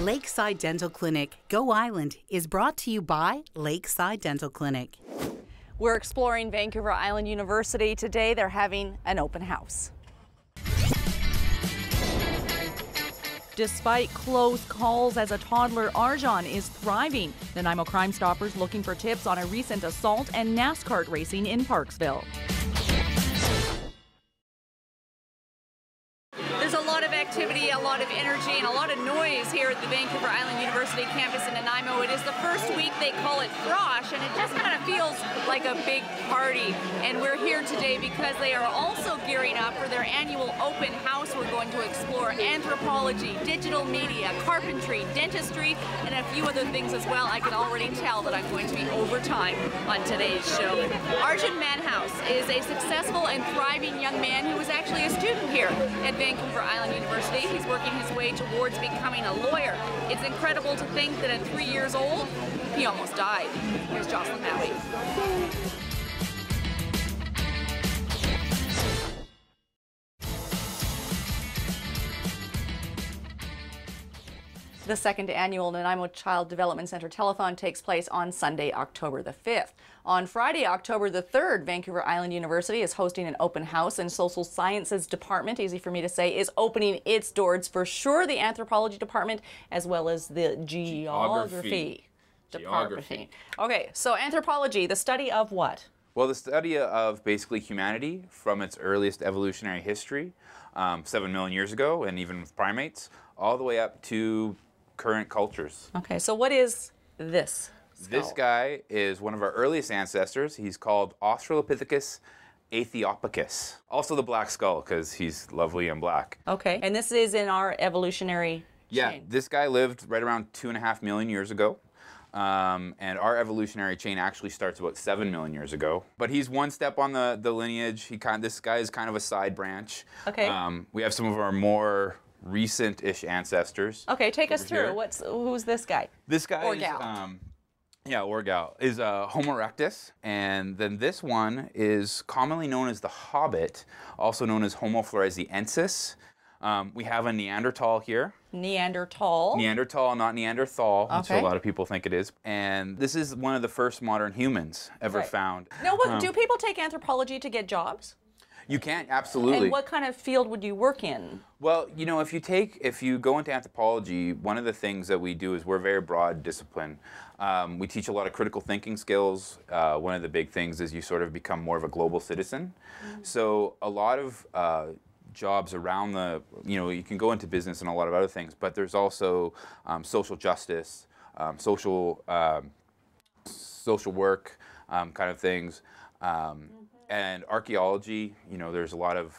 Lakeside Dental Clinic, Go Island, is brought to you by Lakeside Dental Clinic. We're exploring Vancouver Island University. Today they're having an open house. Despite close calls as a toddler, Arjan is thriving. Nanaimo Crime Stoppers looking for tips on a recent assault and NASCAR racing in Parksville. There's a lot of activity, a lot of energy, and a lot of noise here at the Vancouver Island University campus in Nanaimo. It is the first week they call it Frosh, and it just kind of feels like a big party. And we're here today because they are also gearing up for their annual open house. We're going to explore anthropology, digital media, carpentry, dentistry, and a few other things as well. I can already tell that I'm going to be overtime on today's show. Arjan Manhouse is a successful and thriving young man who was actually a student here at Vancouver Island University. He's working his way towards becoming a lawyer. It's incredible to think that at 3 years old, he almost died. Here's Jocelyn Maui. The second annual Nanaimo Child Development Center Telethon takes place on Sunday, October the 5th. On Friday, October the 3rd, Vancouver Island University is hosting an open house, and Social Sciences Department, easy for me to say, is opening its doors for sure. The Anthropology Department as well as the Geography Department. Okay, so anthropology, the study of what? Well, the study of basically humanity from its earliest evolutionary history, 7 million years ago, and even with primates, all the way up to current cultures. Okay, so what is this skull? This guy is one of our earliest ancestors. He's called Australopithecus aethiopicus. Also the black skull, because he's lovely and black. Okay, and this is in our evolutionary chain. This guy lived right around 2.5 million years ago. And our evolutionary chain actually starts about 7 million years ago. But he's one step on the lineage. This guy is kind of a side branch. Okay. We have some of our more recent-ish ancestors. Okay, take us through. Who's this guy? This guy or is, gal. or gal, is Homo erectus. And then this one is commonly known as the Hobbit, also known as Homo floresiensis. We have a Neanderthal here. Neanderthal? Neanderthal, not Neanderthal, okay. Which a lot of people think it is. And this is one of the first modern humans ever found. Now, do people take anthropology to get jobs? You can, absolutely. And what kind of field would you work in? Well, you know, if you go into anthropology, one of the things that we do is we're a very broad discipline. We teach a lot of critical thinking skills. One of the big things is you sort of become more of a global citizen. So a lot of jobs around you can go into business and a lot of other things, but there's also social justice, social work kind of things. And archaeology, there's a lot of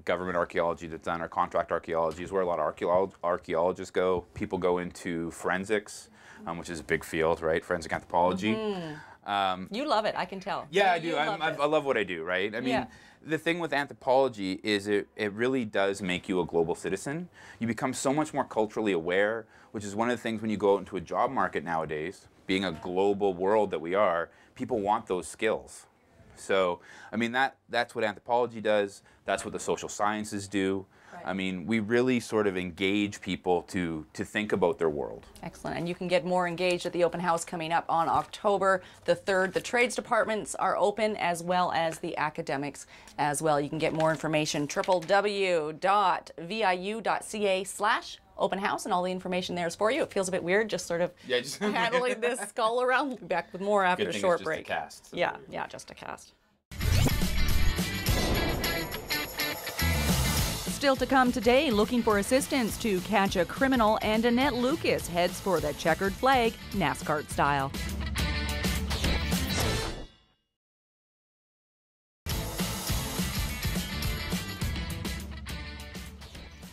government archaeology that's done, or contract archaeology is where a lot of archaeologists go. People go into forensics, which is a big field, right? Forensic anthropology. You love it, I can tell. Yeah, I do. I love what I do, right? I mean, the thing with anthropology is it really does make you a global citizen. You become so much more culturally aware, which is one of the things when you go out into a job market nowadays, being a global world that we are, people want those skills. So, I mean, that's what anthropology does. That's what the social sciences do. Right. I mean, we really sort of engage people to think about their world. Excellent. And you can get more engaged at the open house coming up on October the 3rd. The trades departments are open as well as the academics as well. You can get more information, www.viu.ca/open house, and all the information there is for you. It feels a bit weird just sort of handling this skull around. We'll be back with more after a short break. Just a cast. So yeah, just a cast. Still to come today, looking for assistance to catch a criminal, and Annette Lucas heads for the checkered flag, NASCAR style.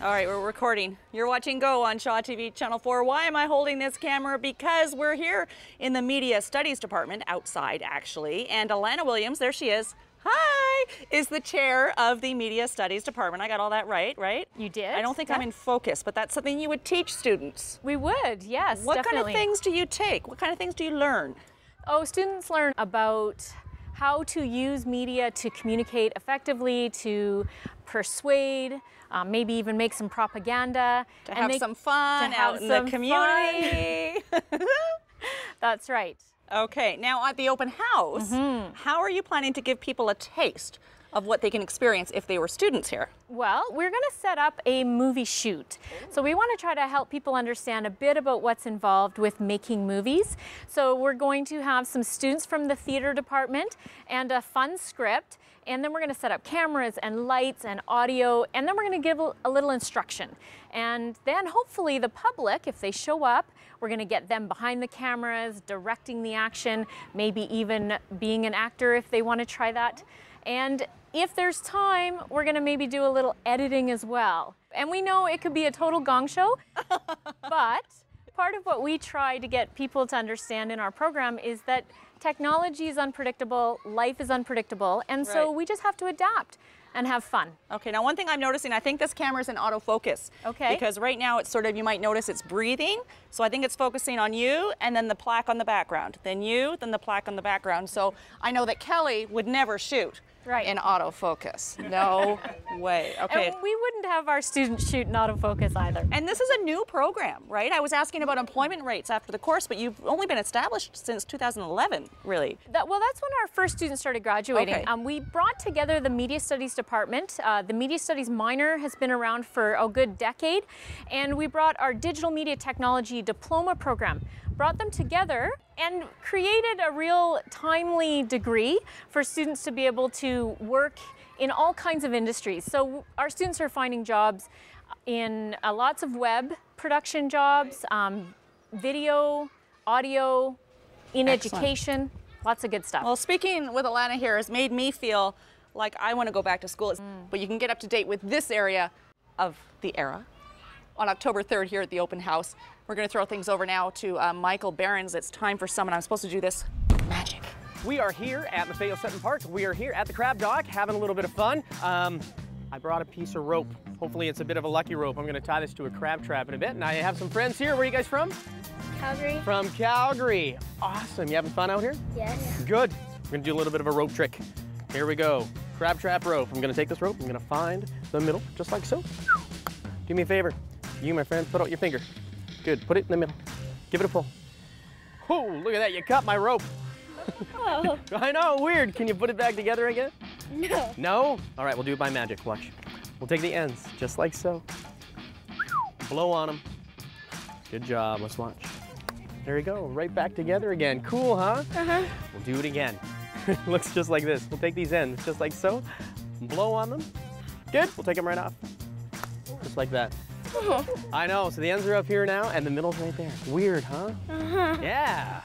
All right, we're recording. You're watching Go on Shaw TV Channel 4. Why am I holding this camera? Because we're here in the Media Studies Department, outside actually, and Alana Williams, there she is. Hi, is the chair of the Media Studies Department. I got all that right? You did? I don't think I'm in focus, but that's something you would teach students. We would, yes, What definitely. kind of things do you take? What kind of things do you learn? Oh, students learn about how to use media to communicate effectively, to persuade, maybe even make some propaganda. To have some fun out in the community. That's right. Okay, now at the open house, how are you planning to give people a taste of what they can experience if they were students here? Well, we're going to set up a movie shoot. So we want to try to help people understand a bit about what's involved with making movies. So we're going to have some students from the theater department and a fun script. And then we're going to set up cameras and lights and audio. And then we're going to give a little instruction. And then hopefully the public, if they show up, we're going to get them behind the cameras, directing the action, maybe even being an actor if they want to try that. And if there's time, we're going to maybe do a little editing as well. And we know it could be a total gong show, but part of what we try to get people to understand in our program is that technology is unpredictable, life is unpredictable, and so we just have to adapt and have fun. Okay, now one thing I'm noticing, I think this camera's in autofocus. Okay. Because right now it's sort of, you might notice it's breathing. So I think it's focusing on you and then the plaque on the background. Then you, then the plaque on the background. So I know that Kelly would never shoot in autofocus. No way. Okay. And we wouldn't have our students shoot in autofocus either. And this is a new program, right? I was asking about employment rates after the course, but you've only been established since 2011, really. Well, that's when our first students started graduating. Okay. We brought together the Media Studies department. The Media Studies minor has been around for a good decade, and we brought our Digital Media Technology diploma program, brought them together and created a real timely degree for students to be able to work in all kinds of industries. So our students are finding jobs in lots of web production jobs, video, audio, in education, lots of good stuff. Well, speaking with Alana here has made me feel like I want to go back to school. But you can get up to date with this area of the era on October 3rd here at the open house. We're going to throw things over now to Michael Behrens. It's time for someone. I'm supposed to do this magic. We are here at Sept Park. We are here at the Crab Dock having a little bit of fun. I brought a piece of rope. Hopefully it's a bit of a lucky rope. I'm going to tie this to a crab trap in a bit. And I have some friends here. Where are you guys from? Calgary. From Calgary. Awesome. You having fun out here? Yes. Good. We're going to do a little bit of a rope trick. Here we go. Crab trap rope. I'm going to take this rope. I'm going to find the middle, just like so. Do me a favor. You, my friend, put out your finger. Good. Put it in the middle. Give it a pull. Oh, look at that. You cut my rope. Oh. I know, weird. Can you put it back together again? No. No? All right, we'll do it by magic. Watch. We'll take the ends, just like so. Blow on them. Good job. Let's watch. There we go. Right back together again. Cool, huh? Uh-huh. We'll do it again. Looks just like this. We'll take these ends, just like so. Blow on them. Good. We'll take them right off. Just like that. Oh. I know. So the ends are up here now, and the middle's right there. Weird, huh? Uh-huh. Yeah.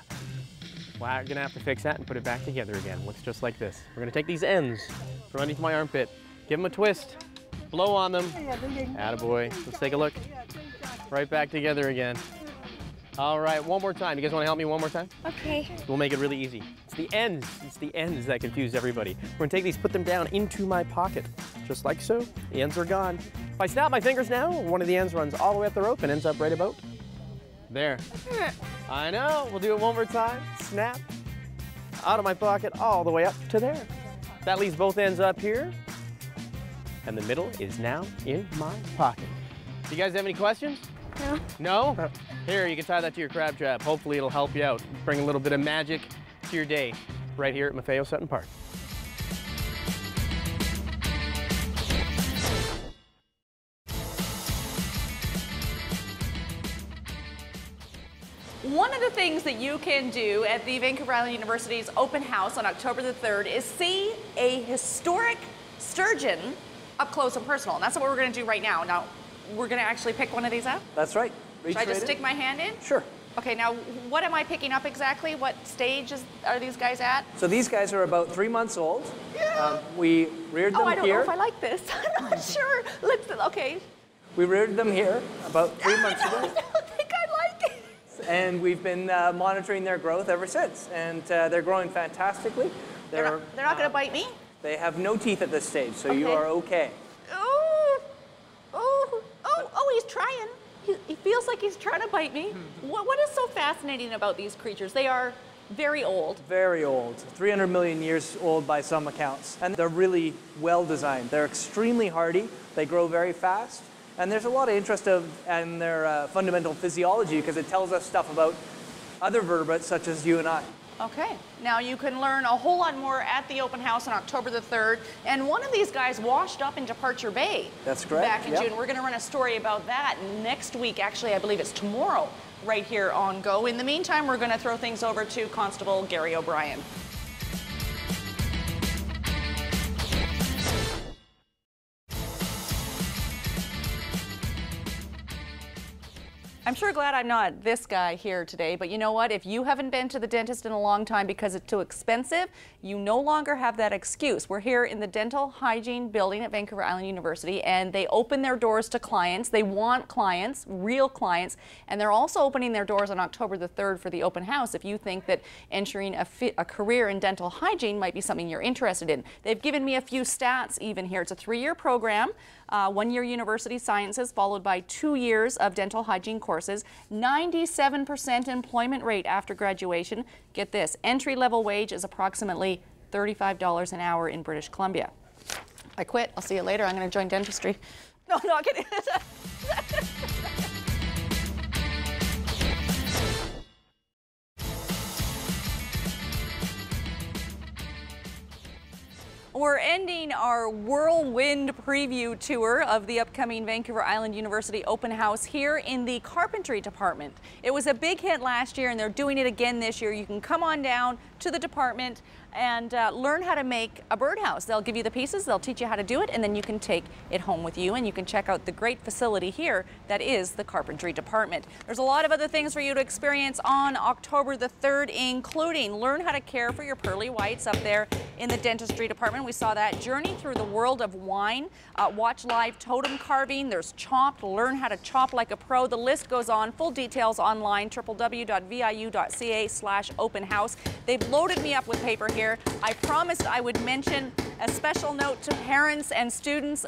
Wow, I'm gonna have to fix that and put it back together again. Looks just like this. We're gonna take these ends from underneath my armpit, give them a twist, blow on them. Attaboy. Let's take a look. Right back together again. All right, one more time. You guys wanna help me one more time? Okay. We'll make it really easy. It's the ends that confuse everybody. We're gonna take these, put them down into my pocket, just like so. The ends are gone. If I snap my fingers now, one of the ends runs all the way up the rope and ends up right about there. I know. We'll do it one more time. Snap. Out of my pocket all the way up to there. That leaves both ends up here. And the middle is now in my pocket. Do you guys have any questions? No. No? Here, you can tie that to your crab trap. Hopefully it'll help you out. Bring a little bit of magic to your day right here at Sept Park. One of the things that you can do at the Vancouver Island University's open house on October the 3rd is see a historic sturgeon up close and personal. And that's what we're going to do right now. Now, we're going to actually pick one of these up? That's right. Reach Should I just right stick my hand in? Sure. Okay, now what am I picking up exactly? What stage are these guys at? So these guys are about 3 months old. We reared them Oh, I don't here. know if I like this. I'm not sure. Okay. We reared them here about 3 months ago. I don't think I like it. And we've been monitoring their growth ever since. And they're growing fantastically. They're not going to bite me? They have no teeth at this stage, so you are okay. Oh, he's trying. He feels like he's trying to bite me. What is so fascinating about these creatures? They are very old. Very old, 300 million years old by some accounts. And they're really well designed. They're extremely hardy, they grow very fast, and there's a lot of interest in their fundamental physiology because it tells us stuff about other vertebrates such as you and I. Okay, now you can learn a whole lot more at the open house on October the 3rd. And one of these guys washed up in Departure Bay. That's correct. Back in June. We're going to run a story about that next week. Actually, I believe it's tomorrow, right here on Go. In the meantime, we're going to throw things over to Constable Gary O'Brien. I'm sure glad I'm not this guy here today, but you know what? If you haven't been to the dentist in a long time because it's too expensive, you no longer have that excuse. We're here in the Dental Hygiene building at Vancouver Island University, and they open their doors to clients. They want clients, real clients, and they're also opening their doors on October the 3rd for the open house if you think that entering a career in dental hygiene might be something you're interested in. They've given me a few stats even here. It's a 3-year program. 1 year university sciences followed by 2 years of dental hygiene courses, 97% employment rate after graduation. Get this, entry-level wage is approximately $35 an hour in British Columbia. I quit. I'll see you later. I'm going to join dentistry. No, I'm not kidding. We're ending our whirlwind preview tour of the upcoming Vancouver Island University open house here in the Carpentry department. It was a big hit last year and they're doing it again this year. You can come on down to the department and learn how to make a birdhouse. They'll give you the pieces, they'll teach you how to do it, and then you can take it home with you and you can check out the great facility here that is the Carpentry department. There's a lot of other things for you to experience on October the 3rd, including learn how to care for your pearly whites up there in the dentistry department. We saw that. Journey through the world of wine. Watch live totem carving. There's chopped. Learn how to chop like a pro. The list goes on. Full details online, www.viu.ca/open house. They've loaded me up with paper here. I promised I would mention a special note to parents and students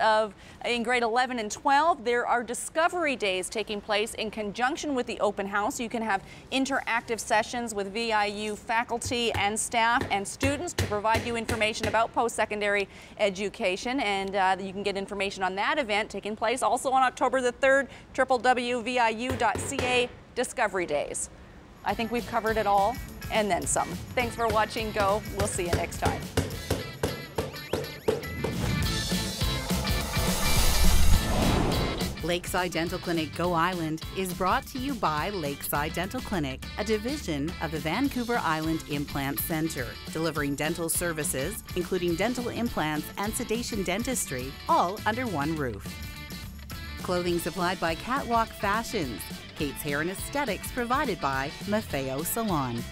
in grade 11 and 12. There are discovery days taking place in conjunction with the open house. You can have interactive sessions with VIU faculty and staff and students to provide you information about post-secondary education, and you can get information on that event taking place also on October the 3rd, www.viu.ca Discovery Days. I think we've covered it all and then some. Thanks for watching Go. We'll see you next time. Lakeside Dental Clinic Go Island is brought to you by Lakeside Dental Clinic, a division of the Vancouver Island Implant Center, delivering dental services, including dental implants and sedation dentistry, all under one roof. Clothing supplied by Catwalk Fashions. Kate's Hair and Aesthetics provided by Maffeo Salon.